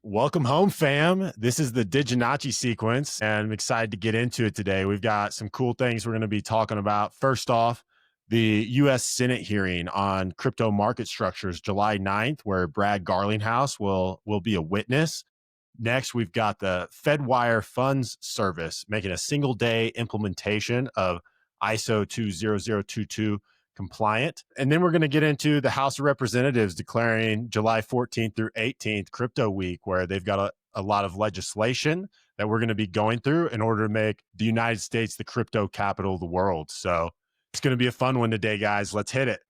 Welcome home, fam. This is the Diginacci sequence, and I'm excited to get into it today. We've got some cool things we're going to be talking about. First off, the U.S. Senate hearing on crypto market structures, July 9th, where Brad Garlinghouse will be a witness. Next, we've got the Fedwire Funds Service making a single-day implementation of ISO 20022 compliant. And then we're going to get into the House of Representatives declaring July 14th through 18th Crypto Week, where they've got a lot of legislation that we're going to be going through in order to make the United States the crypto capital of the world. So it's going to be a fun one today, guys. Let's hit it.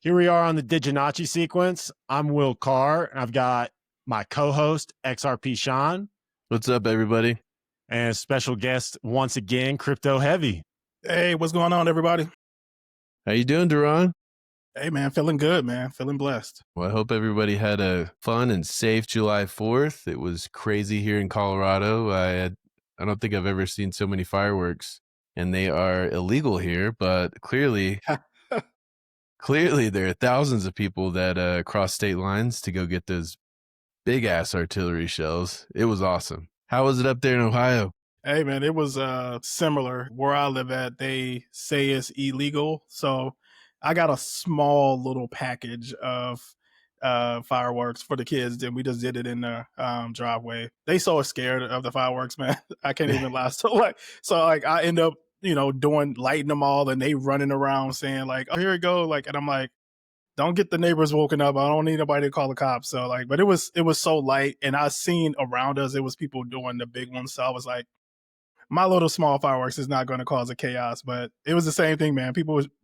Here we are on the Diginacci sequence. I'm Will Carr, and I've got my co-host, XRP Sean. What's up, everybody? And a special guest, once again, Crypto Heavy. Hey, what's going on, everybody? How you doing, Duran? Hey, man, feeling good, man. Feeling blessed. Well, I hope everybody had a fun and safe July 4th. It was crazy here in Colorado. I don't think I've ever seen so many fireworks, and they are illegal here, but clearly... Clearly, there are thousands of people that cross state lines to go get those big-ass artillery shells. It was awesome. How was it up there in Ohio? Hey, man, it was similar. Where I live at, they say it's illegal. So I got a small little package of fireworks for the kids, and we just did it in the driveway. They so scared of the fireworks, man. I can't even lie. So I end up lighting them all, and they running around saying like, oh, here we go. Like, and I'm like, don't get the neighbors woken up. I don't need nobody to call the cops. So like, but it was so light, and I seen around us, it was people doing the big ones. So I was like, my little small fireworks is not going to cause a chaos, but it was the same thing, man.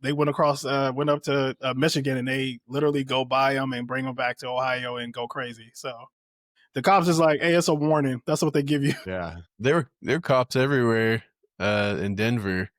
They went up to Michigan, and they literally go buy them and bring them back to Ohio and go crazy. So the cops is like, hey, it's a warning. That's what they give you. Yeah. There were cops everywhere. In Denver,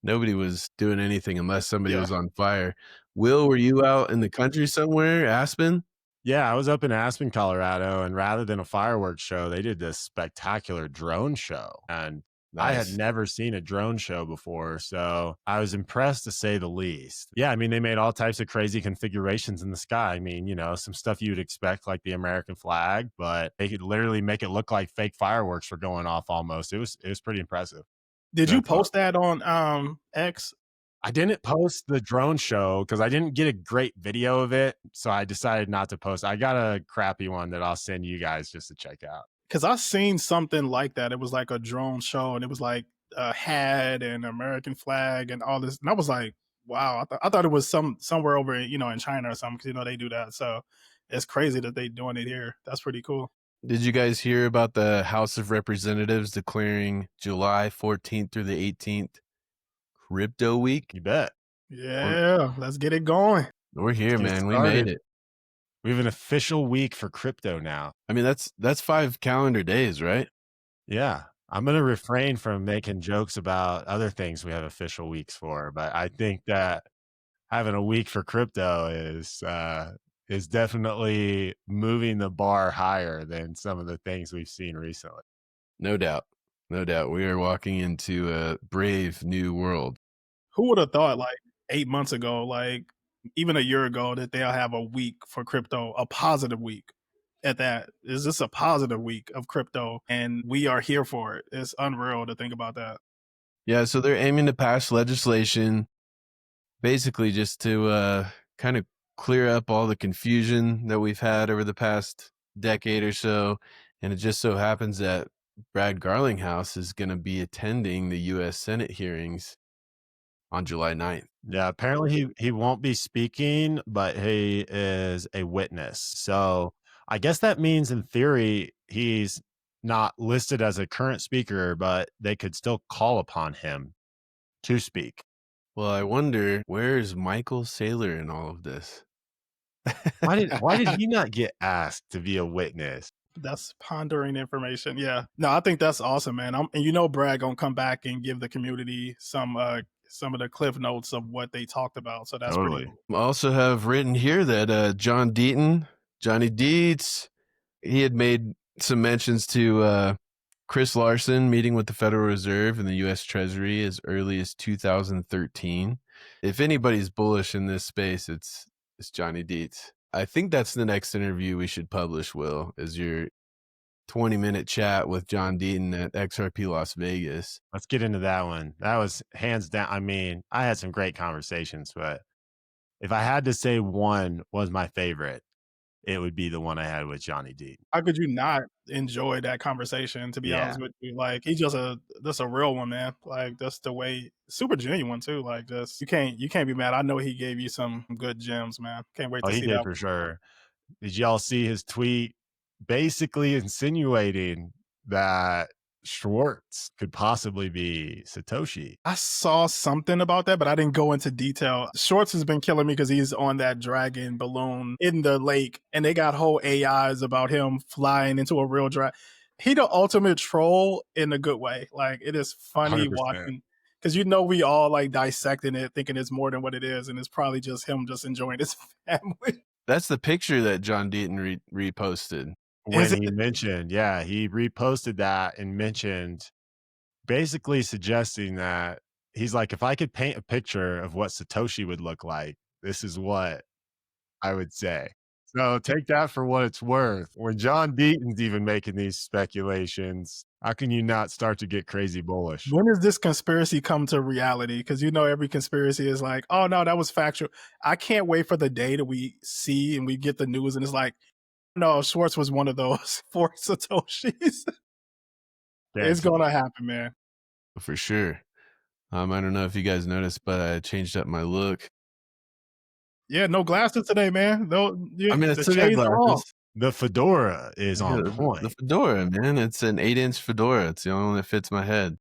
nobody was doing anything unless somebody was on fire. Will, were you out in the country somewhere, Aspen? Yeah, I was up in Aspen, Colorado, and rather than a fireworks show, they did this spectacular drone show. And nice. I had never seen a drone show before, so I was impressed to say the least. Yeah, I mean, they made all types of crazy configurations in the sky. I mean, some stuff you'd expect, like the American flag, but they could literally make it look like fake fireworks were going off almost. It was pretty impressive. Did you post that on X? I didn't post the drone show because I didn't get a great video of it, so I decided not to post. I got a crappy one that I'll send you guys just to check out. Because I seen something like that. It was like a drone show, and it was like a hat and American flag and all this. And I was like, wow, I thought it was somewhere over in China or something, because they do that. So it's crazy that they doing it here. That's pretty cool. Did you guys hear about the House of Representatives declaring July 14th through the 18th Crypto Week? You bet. Yeah, let's get it going. We're here, man. We made it. We have an official week for crypto now. I mean, that's 5 calendar days, right? Yeah. I'm going to refrain from making jokes about other things we have official weeks for, but I think that having a week for crypto is definitely moving the bar higher than some of the things we've seen recently. No doubt. No doubt. We are walking into a brave new world. Who would have thought like 8 months ago, like even a year ago, that they'll have a week for crypto, a positive week at that? Is this a positive week of crypto? And we are here for it. It's unreal to think about that. Yeah. So they're aiming to pass legislation basically just to kind of clear up all the confusion that we've had over the past decade or so. And it just so happens that Brad Garlinghouse is going to be attending the U.S. Senate hearings on July 9th. Yeah, apparently he won't be speaking, but he is a witness. So I guess that means in theory, he's not listed as a current speaker, but they could still call upon him to speak. Well, I wonder, where's Michael Saylor in all of this? Why did he not get asked to be a witness? That's pondering information. Yeah. No, I think that's awesome, man. And Brad gonna come back and give the community some of the cliff notes of what they talked about. So that's totally pretty cool. I also have written here that John Deaton Johnny Dietz, he had made some mentions to Chris Larson meeting with the Federal Reserve and the U.S. Treasury as early as 2013. If anybody's bullish in this space, it's Johnny Dietz. I think that's the next interview we should publish, Will, is your 20-minute chat with John Deaton at XRP Las Vegas. Let's get into that one. That was hands down. I mean, I had some great conversations, but if I had to say one was my favorite, it would be the one I had with Johnny D. How could you not enjoy that conversation? To be Yeah. honest with you, like he's just a real one, man. Like that's the way, super genuine too. Like just you can't be mad. I know he gave you some good gems, man. Can't wait Oh, to he see did that for one. sure. Did y'all see his tweet basically insinuating that Schwartz could possibly be Satoshi? I saw something about that, but I didn't go into detail. Shorts has been killing me because he's on that dragon balloon in the lake, and they got whole AIs about him flying into a real dragon. He the ultimate troll in a good way. Like it is funny 100%. watching because you know we all like dissecting it, thinking it's more than what it is, and it's probably just him just enjoying his family. That's the picture that John Deaton reposted. Is When he it? mentioned, yeah, he reposted that and mentioned basically suggesting that he's like, if I could paint a picture of what Satoshi would look like, this is what I would say. So take that for what it's worth. When John Deaton's even making these speculations, how can you not start to get crazy bullish? When does this conspiracy come to reality? Because you know every conspiracy is like, oh no, that was factual. I can't wait for the day that we see and we get the news and it's like, no, Schwartz was one of those four Satoshis. It's Guaranteed. gonna happen, man. For sure. I don't know if you guys noticed, but I changed up my look. Yeah, no glasses today, man. No, I mean, I the still got shades are off. glasses. The fedora is on The point. fedora, man. It's an 8-inch fedora. It's the only one that fits my head.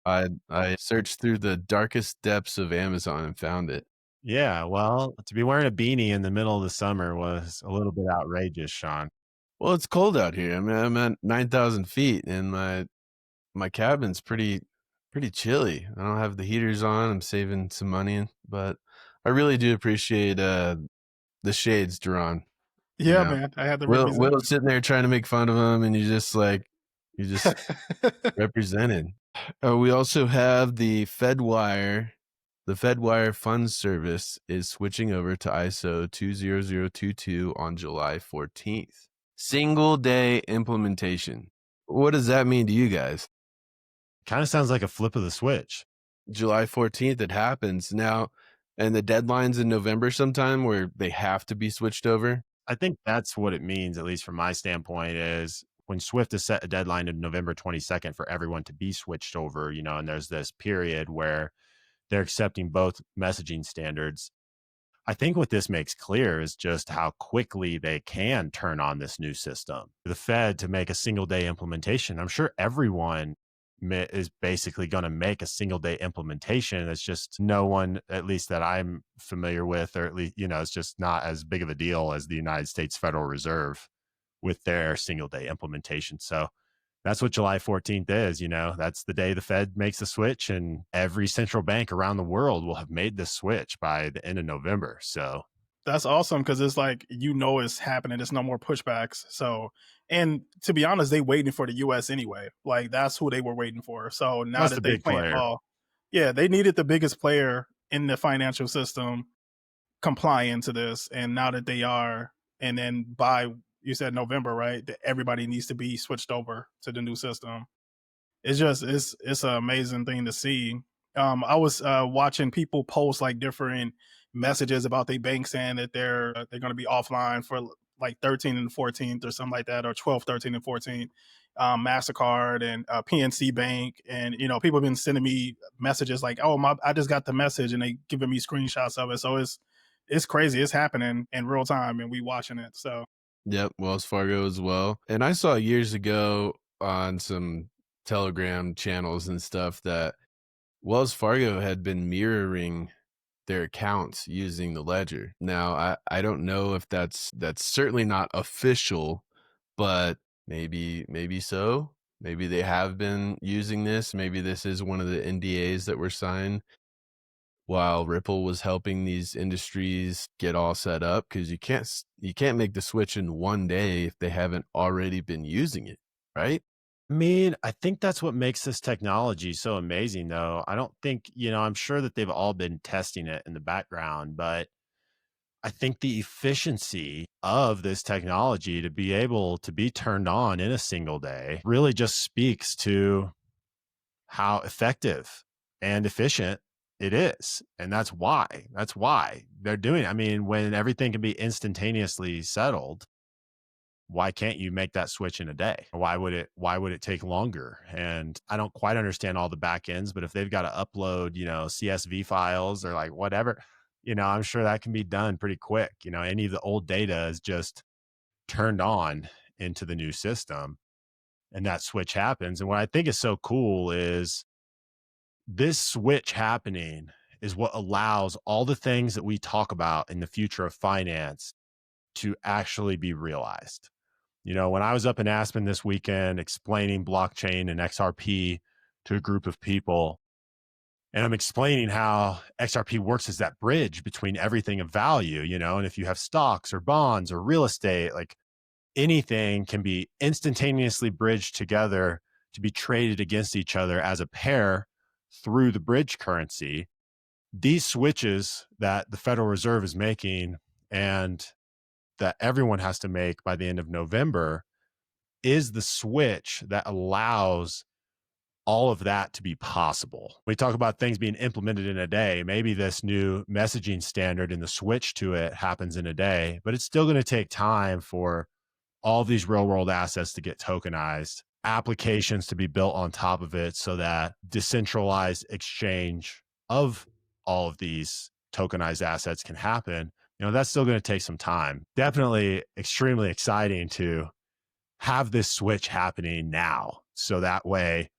I searched through the darkest depths of Amazon and found it. Yeah, well, to be wearing a beanie in the middle of the summer was a little bit outrageous, Sean. Well, it's cold out here. I mean, I'm at 9,000 feet, and my cabin's pretty chilly. I don't have the heaters on. I'm saving some money, but I really do appreciate the shades, Duran. Yeah, man. I had to represent. Will's sitting there trying to make fun of him, and you just represented. We also have the Fedwire. The Fedwire Funds Service is switching over to ISO 20022 on July 14th. Single day implementation. What does that mean to you guys? Kind of sounds like a flip of the switch. July 14th, it happens now, and the deadline's in November sometime where they have to be switched over. I think that's what it means, at least from my standpoint, is when Swift has set a deadline of November 22nd for everyone to be switched over, you know, and there's this period where they're accepting both messaging standards. I think what this makes clear is just how quickly they can turn on this new system. The Fed to make a single day implementation. I'm sure everyone is basically going to make a single day implementation. It's just no one, at least that I'm familiar with, or at least, you know, it's just not as big of a deal as the United States Federal Reserve with their single day implementation. So that's what July 14th is. You know, that's the day the Fed makes the switch, and every central bank around the world will have made this switch by the end of November. So That's awesome because it's like you know it's happening. There's no more pushbacks. So, and to be honest, they waiting for the U.S. anyway. Like that's who they were waiting for. So now that's that the they big playing player. ball, yeah, they needed the biggest player in the financial system complying to this, and now that they are, and then by you said November, right? That everybody needs to be switched over to the new system. It's just it's an amazing thing to see. I was watching people post like different messages about their bank saying that they're going to be offline for like 13 and 14th or something like that, or 12, 13 and 14th. Mastercard and PNC Bank, and you know people have been sending me messages like, "Oh, I just got the message," and they giving me screenshots of it. So it's crazy. It's happening in real time, and we watching it. So Yep, Wells Fargo as well. And I saw years ago on some Telegram channels and stuff that Wells Fargo had been mirroring their accounts using the ledger. Now, I don't know if that's certainly not official, but maybe so. Maybe they have been using this. Maybe this is one of the NDAs that were signed. while Ripple was helping these industries get all set up, because you can't make the switch in one day if they haven't already been using it, right? I mean, I think that's what makes this technology so amazing, though. I don't think, I'm sure that they've all been testing it in the background, but I think the efficiency of this technology to be able to be turned on in a single day really just speaks to how effective and efficient it is. And that's why they're doing it. I mean, when everything can be instantaneously settled, why can't you make that switch in a day? Why would it take longer? And I don't quite understand all the back ends, but if they've got to upload, CSV files or like whatever, I'm sure that can be done pretty quick. Any of the old data is just turned on into the new system and that switch happens. And what I think is so cool is this switch happening is what allows all the things that we talk about in the future of finance to actually be realized. When I was up in Aspen this weekend explaining blockchain and XRP to a group of people, and I'm explaining how XRP works as that bridge between everything of value, and if you have stocks or bonds or real estate, like anything can be instantaneously bridged together to be traded against each other as a pair through the bridge currency. These switches that the Federal Reserve is making and that everyone has to make by the end of November is the switch that allows all of that to be possible. We talk about things being implemented in a day. Maybe this new messaging standard and the switch to it happens in a day, but it's still going to take time for all these real world assets to get tokenized, applications to be built on top of it so that decentralized exchange of all of these tokenized assets can happen. That's still going to take some time. Definitely extremely exciting to have this switch happening now. So that way,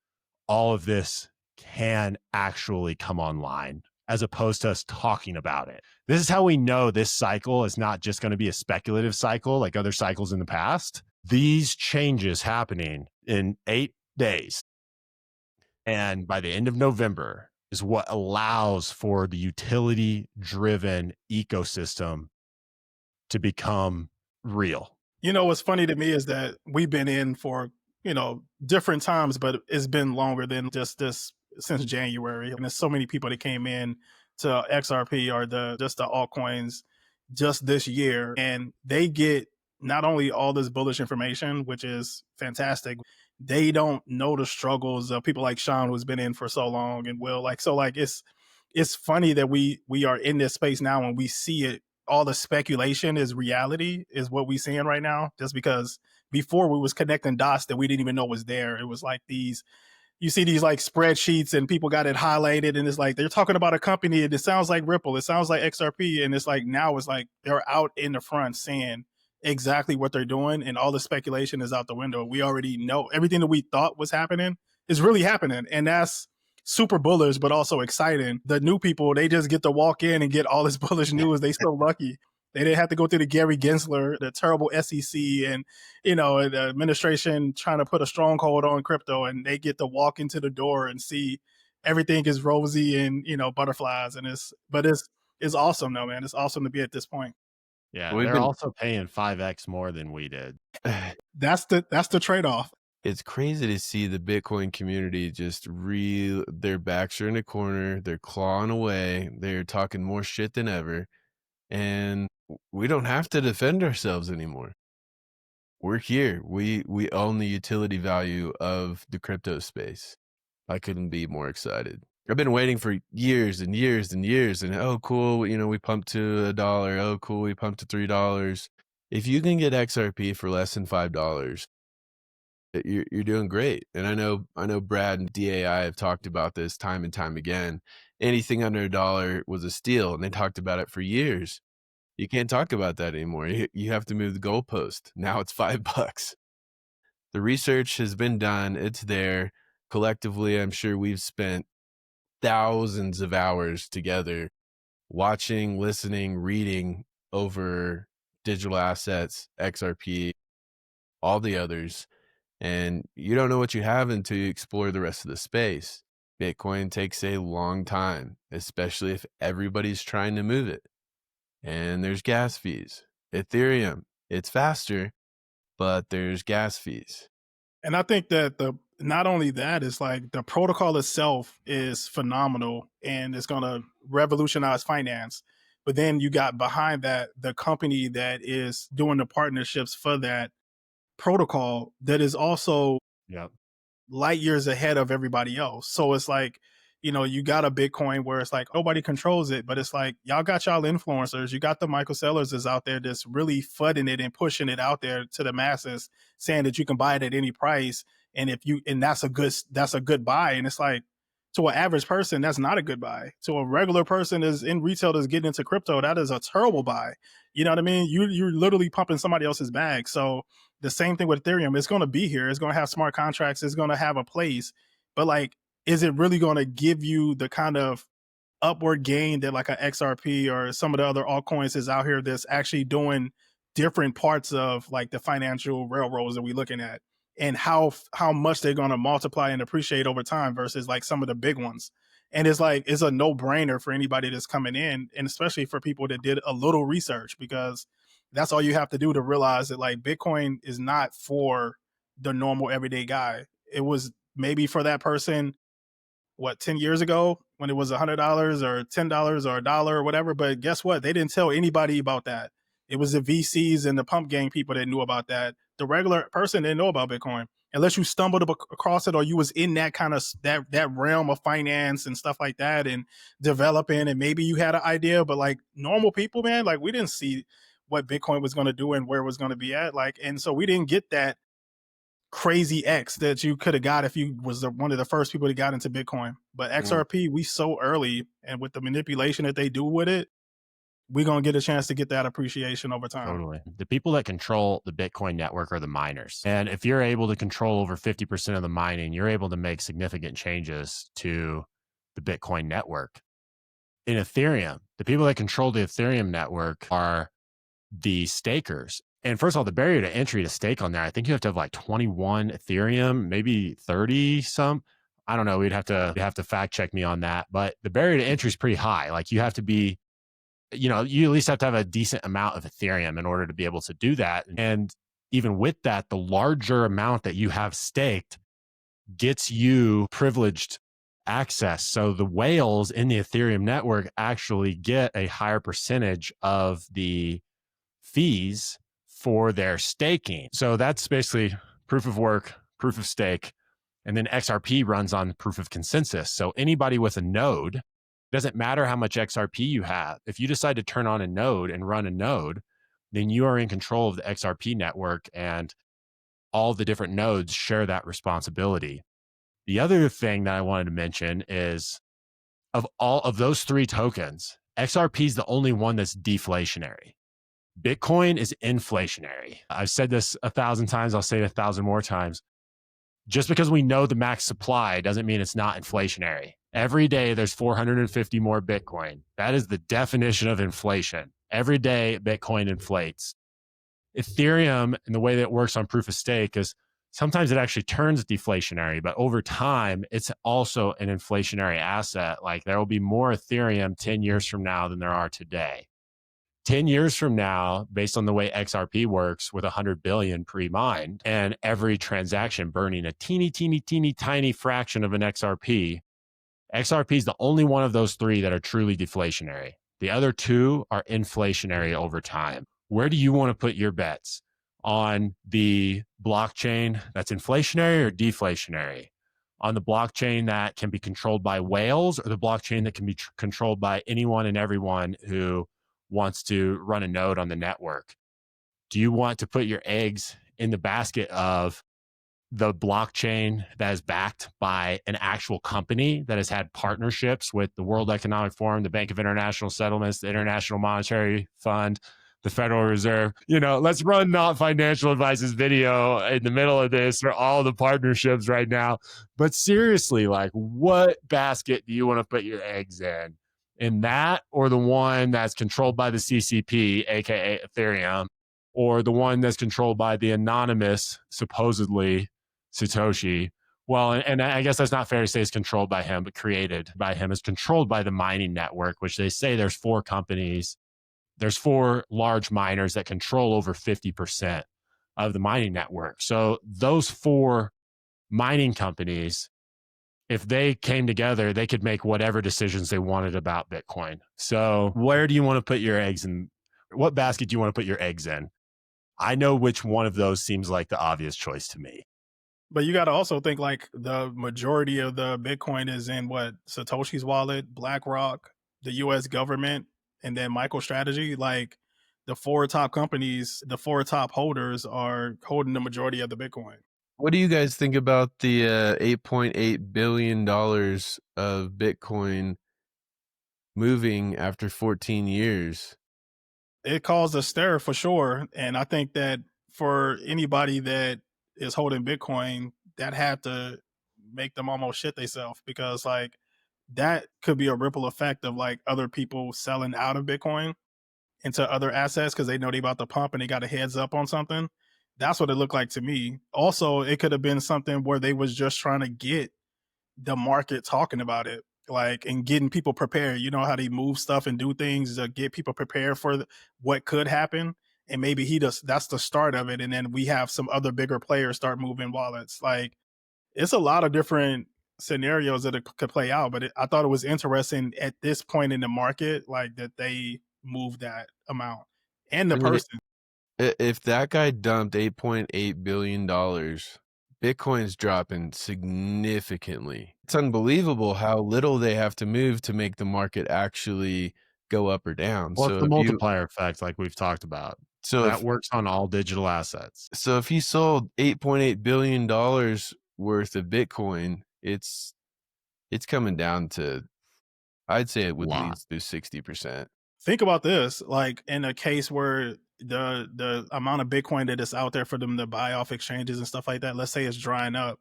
all of this can actually come online as opposed to us talking about it. This is how we know this cycle is not just going to be a speculative cycle like other cycles in the past. These changes happening in 8 days and by the end of November is what allows for the utility driven ecosystem to become real. What's funny to me is that we've been in for, different times, but it's been longer than just this since January. And there's so many people that came in to XRP or the altcoins just this year. And they get not only all this bullish information, which is fantastic, they don't know the struggles of people like Sean, who's been in for so long, and Will. It's funny that we are in this space now and we see it. All the speculation is reality, is what we're seeing right now, just because before we was connecting dots that we didn't even know was there. It was like you see these like spreadsheets and people got it highlighted and it's like they're talking about a company and it sounds like Ripple, it sounds like XRP, and it's like now it's like they're out in the front saying exactly what they're doing and all the speculation is out the window. We already know everything that we thought was happening is really happening, and that's super bullish, but also exciting. The new people, they just get to walk in and get all this bullish news. They so lucky. They didn't have to go through the Gary Gensler, the terrible SEC, and the administration trying to put a stronghold on crypto, and they get to walk into the door and see everything is rosy and butterflies, and it's awesome though, man. It's awesome to be at this point. Yeah, they're also paying 5x more than we did. That's the trade-off. It's crazy to see the Bitcoin community just their backs are in a corner, they're clawing away, they're talking more shit than ever, and we don't have to defend ourselves anymore. We're here. We own the utility value of the crypto space. I couldn't be more excited. I've been waiting for years and years and years, and oh cool, we pumped to $1. Oh cool, we pumped to $3. If you can get XRP for less than $5, you're doing great. And I know Brad and DAI have talked about this time and time again. Anything under $1 was a steal, and they talked about it for years. You can't talk about that anymore. You have to move the goalpost. Now it's $5. The research has been done. It's there. Collectively, I'm sure we've spent thousands of hours together watching, listening, reading over digital assets, XRP, all the others. And you don't know what you have until you explore the rest of the space. Bitcoin takes a long time, especially if everybody's trying to move it. And there's gas fees. Ethereum, it's faster, but there's gas fees. And I think that not only that, it's like the protocol itself is phenomenal and it's going to revolutionize finance. But then you got behind that the company that is doing the partnerships for that protocol that is also Yep. light years ahead of everybody else. So it's like, you got a Bitcoin where it's like nobody controls it, but it's like y'all got y'all influencers, you got the Michael Sellers is out there that's really fudding it and pushing it out there to the masses, saying that you can buy it at any price, and that's a good buy. And it's like, to an average person, that's not a good buy. To a regular person is in retail that's getting into crypto, that is a terrible buy. You know what I mean? You're literally pumping somebody else's bag. So the same thing with Ethereum. It's going to be here. It's going to have smart contracts. It's going to have a place. But like, is it really going to give you the kind of upward gain that like a XRP or some of the other altcoins is out here that's actually doing different parts of like the financial railroads that we're looking at, and how much they're going to multiply and appreciate over time versus like some of the big ones. And it's like, it's a no-brainer for anybody that's coming in, and especially for people that did a little research, because that's all you have to do to realize that like Bitcoin is not for the normal everyday guy. It was maybe for that person, 10 years ago when it was $100 or $10 or $1 or whatever. But guess what? They didn't tell anybody about that. It was the VCs and the pump gang people that knew about that. The regular person didn't know about Bitcoin unless you stumbled across it, or you was in that kind of that realm of finance and stuff like that and developing, and maybe you had an idea. But like normal people, man, like we didn't see what Bitcoin was going to do and where it was going to be at. Like, and so we didn't get that crazy X that you could have got if you was one of the first people that got into Bitcoin. But XRP, we so early, and with the manipulation that they do with it, we're going to get a chance to get that appreciation over time. Totally. The people that control the Bitcoin network are the miners. And if you're able to control over 50% of the mining, you're able to make significant changes to the Bitcoin network. In Ethereum, the people that control the Ethereum network are the stakers. And first of all, the barrier to entry to stake on there, I think you have to have like 21 Ethereum, maybe 30 some. I don't know. You'd have to fact check me on that. But the barrier to entry is pretty high. Like you have to be, you at least have to have a decent amount of Ethereum in order to be able to do that. And even with that, the larger amount that you have staked gets you privileged access. So the whales in the Ethereum network actually get a higher percentage of the fees for their staking. So that's basically proof of work, proof of stake. And then XRP runs on proof of consensus. So anybody with a node, doesn't matter how much XRP you have. If you decide to turn on a node and run a node, then you are in control of the XRP network, and all the different nodes share that responsibility. The other thing that I wanted to mention is of all of those three tokens, XRP is the only one that's deflationary. Bitcoin is inflationary. I've said this 1,000 times. I'll say it 1,000 more times. Just because we know the max supply doesn't mean it's not inflationary. Every day there's 450 more Bitcoin. That is the definition of inflation. Every day Bitcoin inflates. Ethereum, and the way that it works on proof of stake, is sometimes it actually turns deflationary, but over time it's also an inflationary asset. Like there will be more Ethereum 10 years from now than there are today. 10 years from now, based on the way XRP works with 100 billion pre-mined and every transaction burning a teeny tiny fraction of an XRP, XRP is the only one of those three that are truly deflationary. The other two are inflationary over time. Where do you want to put your bets? On the blockchain that's inflationary or deflationary? On the blockchain that can be controlled by whales, or the blockchain that can be controlled by anyone and everyone who wants to run a node on the network? Do you want to put your eggs in the basket of the blockchain that is backed by an actual company that has had partnerships with the World Economic Forum, the Bank of International Settlements, the International Monetary Fund, the Federal Reserve? Let's run Not Financial Advice's video in the middle of this for all the partnerships right now. But seriously, like, what basket do you want to put your eggs in? In that, or the one that's controlled by the CCP, aka Ethereum, or the one that's controlled by the anonymous, supposedly Satoshi, Well, and I guess that's not fair to say it's controlled by him, but created by him. It's controlled by the mining network, which they say there's 4 companies. There's 4 large miners that control over 50% of the mining network. So those 4 mining companies, if they came together, they could make whatever decisions they wanted about Bitcoin. So where do you want to put your eggs in? What basket do you want to put your eggs in? I know which one of those seems like the obvious choice to me. But you got to also think like the majority of the Bitcoin is in what Satoshi's wallet, BlackRock, the U.S. government, and then MicroStrategy. Like the 4 top companies, the 4 top holders are holding the majority of the Bitcoin. What do you guys think about the $8.8 billion of Bitcoin moving after 14 years? It caused a stir for sure. And I think that for anybody that is holding Bitcoin, that had to make them almost shit themselves, because like that could be a ripple effect of like other people selling out of Bitcoin into other assets because they know they about to pump and they got a heads up on something. That's what it looked like to me. Also, it could have been something where they was just trying to get the market talking about it, like, and getting people prepared. You know how they move stuff and do things to get people prepared for what could happen. And maybe that's the start of it. And then we have some other bigger players start moving wallets. Like, it's a lot of different scenarios that it could play out. But I thought it was interesting at this point in the market, like that they moved that amount and the I mean, person. if that guy dumped $8.8 billion, Bitcoin's dropping significantly. It's unbelievable how little they have to move to make the market actually go up or down. Well, it's the multiplier effect, like we've talked about. That works on all digital assets. So if you sold $8.8 billion worth of Bitcoin, it's coming down to, I'd say it would least do 60%. Think about this, like in a case where the amount of Bitcoin that is out there for them to buy off exchanges and stuff like that, let's say it's drying up.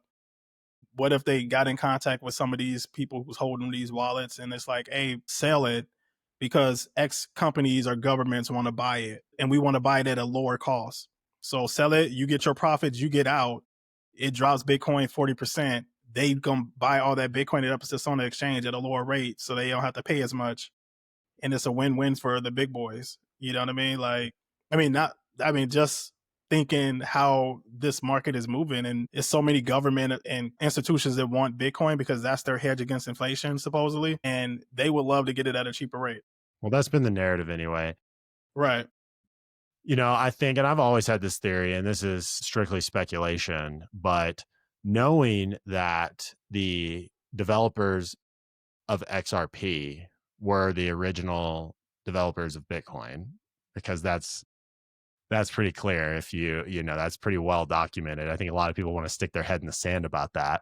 What if they got in contact with some of these people who's holding these wallets and it's like, hey, sell it because X companies or governments want to buy it and we want to buy it at a lower cost. So sell it, you get your profits, you get out. It drops Bitcoin 40%. They gonna buy all that Bitcoin it up just on the exchange at a lower rate, so they don't have to pay as much. And it's a win-win for the big boys. You know what I mean? Like, just thinking how this market is moving, and it's so many government and institutions that want Bitcoin because that's their hedge against inflation, supposedly, and they would love to get it at a cheaper rate. Well, that's been the narrative anyway. Right. You know, I think, and I've always had this theory, and this is strictly speculation, but knowing that the developers of XRP were the original developers of Bitcoin, because that's pretty clear. If you know, that's pretty well documented. I think a lot of people want to stick their head in the sand about that.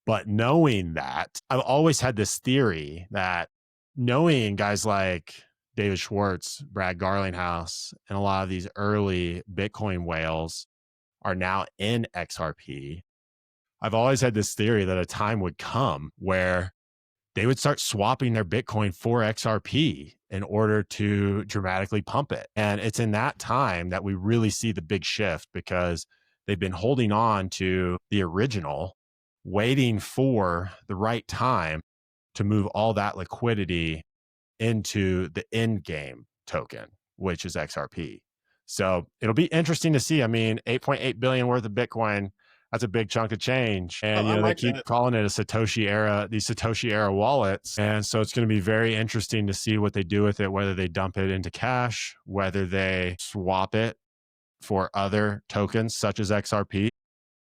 But knowing that, I've always had this theory that knowing guys like David Schwartz, Brad Garlinghouse, and a lot of these early Bitcoin whales are now in XRP, I've always had this theory that a time would come where they would start swapping their Bitcoin for XRP in order to dramatically pump it. And it's in that time that we really see the big shift, because they've been holding on to the original, waiting for the right time to move all that liquidity into the end game token, which is XRP. So it'll be interesting to see. I mean, 8.8 billion worth of Bitcoin, that's a big chunk of change. And, you know, they keep calling it a Satoshi era, these Satoshi era wallets. And so it's going to be very interesting to see what they do with it, whether they dump it into cash, whether they swap it for other tokens such as XRP,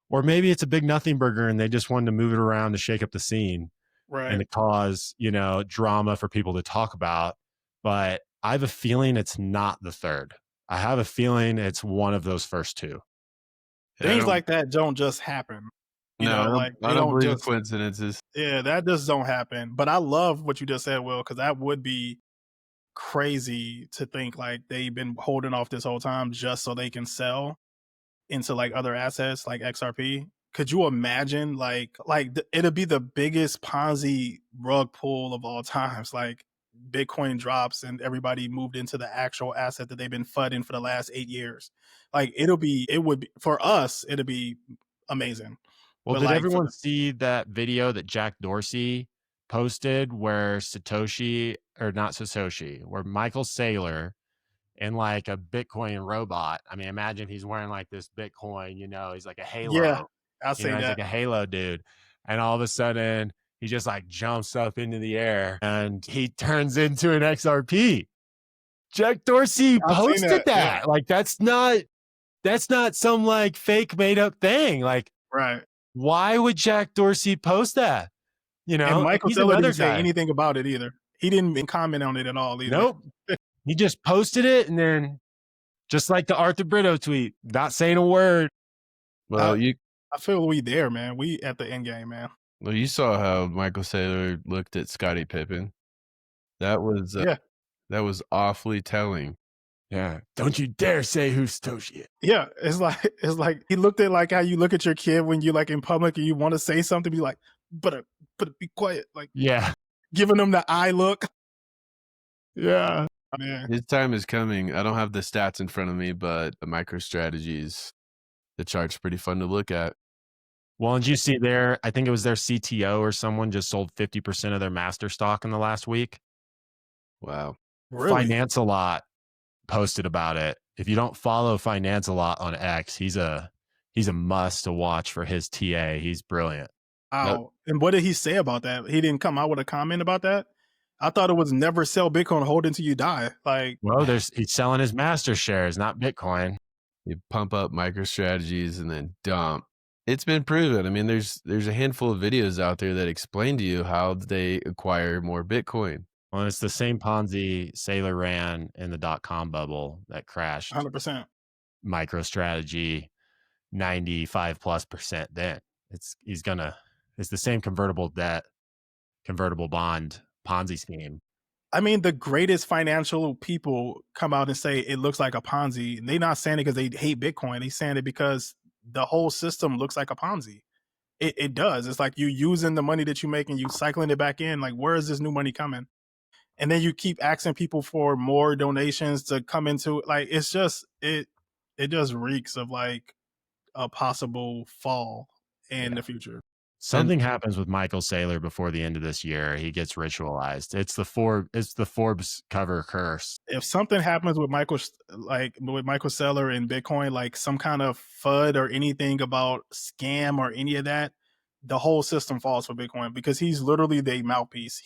or maybe it's a big nothing burger and they just wanted to move it around to shake up the scene. Right. And to cause, you know, drama for people to talk about. But I have a feeling it's not the third. I have a feeling it's one of those first 2. Things like that don't just happen. You know, like I don't believe in coincidences. Yeah, that just don't happen. But I love what you just said, Will, because that would be crazy to think like they've been holding off this whole time just so they can sell into like other assets like XRP. Could you imagine it'll be the biggest Ponzi rug pull of all times? Like Bitcoin drops and everybody moved into the actual asset that they've been fudding for the last 8 years. Like it would be for us, it'll be amazing. Well, But did like, everyone see that video that Jack Dorsey posted where Satoshi, or not Satoshi, where Michael Saylor in like a Bitcoin robot? I mean, imagine he's wearing like this Bitcoin, he's like a yeah, halo, I'll say he's that. like a halo dude. And all of a sudden he just like jumps up into the air and he turns into an XRP. Jack Dorsey I've seen posted that. Yeah, that. Like that's not some like fake made up thing. Like, right. why would Jack Dorsey post that? And And Michael he's Saylor another didn't say guy. anything about it either. He didn't even comment on it at all either. Nope. He just posted it and then just like the Arthur Brito tweet, not saying a word. Well, I feel we there, man. We at the end game, man. you saw how Michael Saylor looked at Scottie Pippen. That was Yeah. that was awfully telling. Yeah. Don't you dare say who Satoshi is. Yeah, it's like he looked at like how you look at your kid when you like in public and you want to say something, be like, but be quiet, like Yeah. giving them the eye look. Yeah. Man, His time is coming. I don't have the stats in front of me, but the MicroStrategies, the chart's pretty fun to look at. Well, and you see there, I think it was their CTO or someone just sold 50% of their master stock in the last week. Wow. really? Finance a Lot posted about it. If you don't follow Finance a Lot on X, he's a must to watch for his TA. He's brilliant. Wow. And what did he say about that? He didn't come out with a comment about that. I thought it was never sell Bitcoin, hold until you die. Like, Well, he's selling his master shares, not Bitcoin. You pump up MicroStrategies and then dump. It's been proven. I mean, there's a handful of videos out there that explain to you how they acquire more Bitcoin. Well, it's the same Ponzi Saylor ran in the .com bubble that crashed 100%. MicroStrategy 95+% then. It's the same convertible bond Ponzi scheme. I mean, the greatest financial people come out and say it looks like a Ponzi. They're not saying it because they hate Bitcoin. They're saying it because the whole system looks like a Ponzi. It does. It's like you using the money that you make and you cycling it back in. Like, where is this new money coming? And then you keep asking people for more donations to come into it. Like, it's just it just reeks of like a possible fall in the future. Something happens with Michael Saylor before the end of this year. He gets ritualized. It's the Forbes cover curse. If something happens with Michael Saylor and Bitcoin, like some kind of FUD or anything about scam or any of that, the whole system falls for Bitcoin because he's literally the mouthpiece.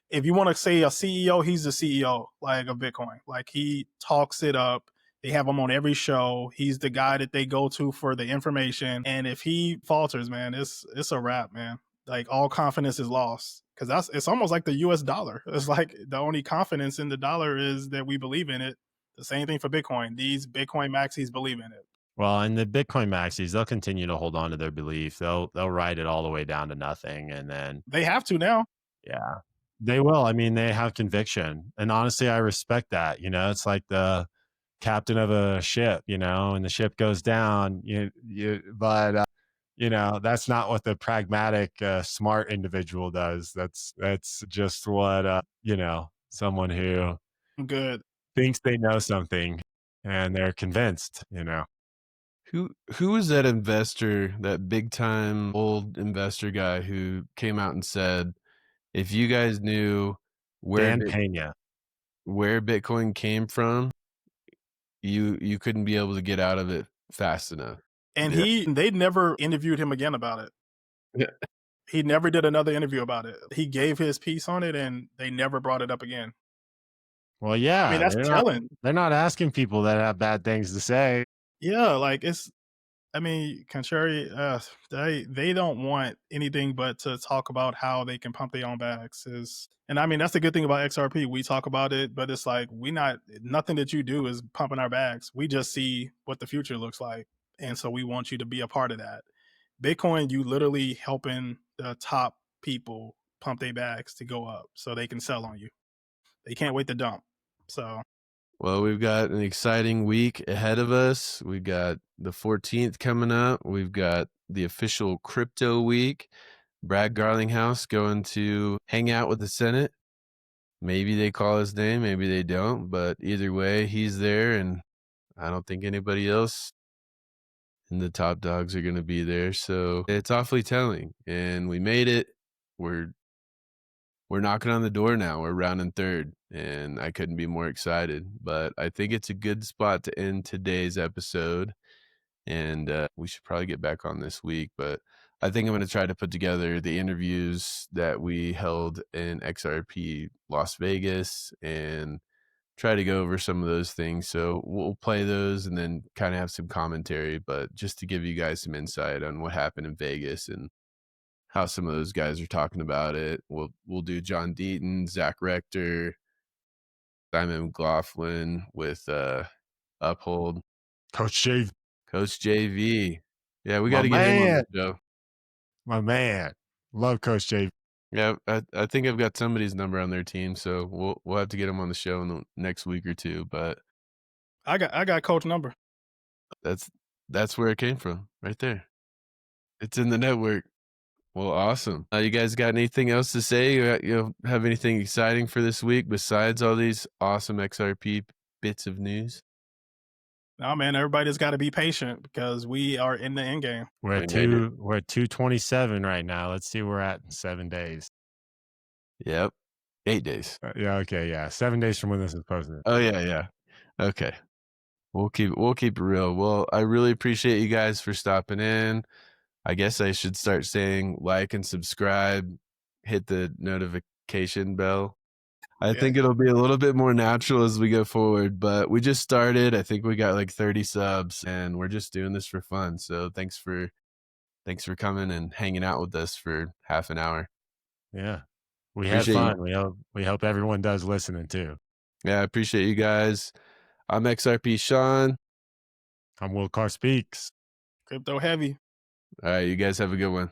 If you want to say a CEO, he's the CEO like of Bitcoin. Like he talks it up. They have him on every show. He's the guy that they go to for the information. And if he falters, man, it's a wrap, man. Like all confidence is lost because it's almost like the US dollar. It's like the only confidence in the dollar is that we believe in it. The same thing for Bitcoin. These Bitcoin maxis believe in it. Well, and the Bitcoin maxis, they'll continue to hold on to their belief. They'll ride it all the way down to nothing, and then They have to now. yeah, they will. I mean, they have conviction, and honestly, I respect that. It's like the captain of a ship, and the ship goes down. But that's not what the pragmatic, smart individual does. That's just what someone who Good. thinks they know something and they're convinced. Who was that investor, that big time old investor guy who came out and said, if you guys knew Dan Pena. where Bitcoin came from, you couldn't be able to get out of it fast enough. And they never interviewed him again about it. Yeah. He never did another interview about it. He gave his piece on it and they never brought it up again. Well, yeah. I mean, that's telling. They're not asking people that have bad things to say. Yeah, like contrary, they don't want anything but to talk about how they can pump their own bags. And I mean, that's the good thing about XRP. We talk about it, but it's like nothing that you do is pumping our bags. We just see what the future looks like. And so we want you to be a part of that. Bitcoin, you literally helping the top people pump their bags to go up so they can sell on you. They can't wait to dump. So, well, we've got an exciting week ahead of us. We've got the 14th coming up. We've got the official crypto week. Brad Garlinghouse going to hang out with the Senate. Maybe they call his name, maybe they don't, but either way, he's there, and I don't think anybody else and the top dogs are going to be there. So it's awfully telling, and we made it. We're knocking on the door now. We're rounding third, and I couldn't be more excited. But I think it's a good spot to end today's episode, and we should probably get back on this week. But I think I'm going to try to put together the interviews that we held in XRP Las Vegas and try to go over some of those things. So we'll play those and then kind of have some commentary, but just to give you guys some insight on what happened in Vegas and how some of those guys are talking about it. We'll do John Deaton, Zach Rector, Simon McLaughlin with Uphold, Coach J, Coach JV. Yeah, we got my to get him on man, the show. my man. Love Coach J. Yeah, I think I've got somebody's number on their team, so we'll have to get him on the show in the next week or two. But I got coach number. that's where it came from, right there. It's in the network. Well, awesome. You guys got anything else to say? You have anything exciting for this week besides all these awesome XRP bits of news? No, man, everybody's got to be patient because we are in the end game. We're at We made it. we're at 227 right now. Let's see where we're at in 7 days. Yep. 8 days. Yeah, okay, yeah. 7 days from when this is posted. Oh yeah. Okay. We'll keep it real. Well, I really appreciate you guys for stopping in. I guess I should start saying like and subscribe, hit the notification bell. I think it'll be a little bit more natural as we go forward, but we just started. I think we got like 30 subs and we're just doing this for fun. So thanks for coming and hanging out with us for half an hour. Yeah. We Appreciate had fun. We hope everyone does listening too. Yeah, I appreciate you guys. I'm XRP Sean. I'm Will Carr Speaks. Crypto heavy. All right, you guys have a good one.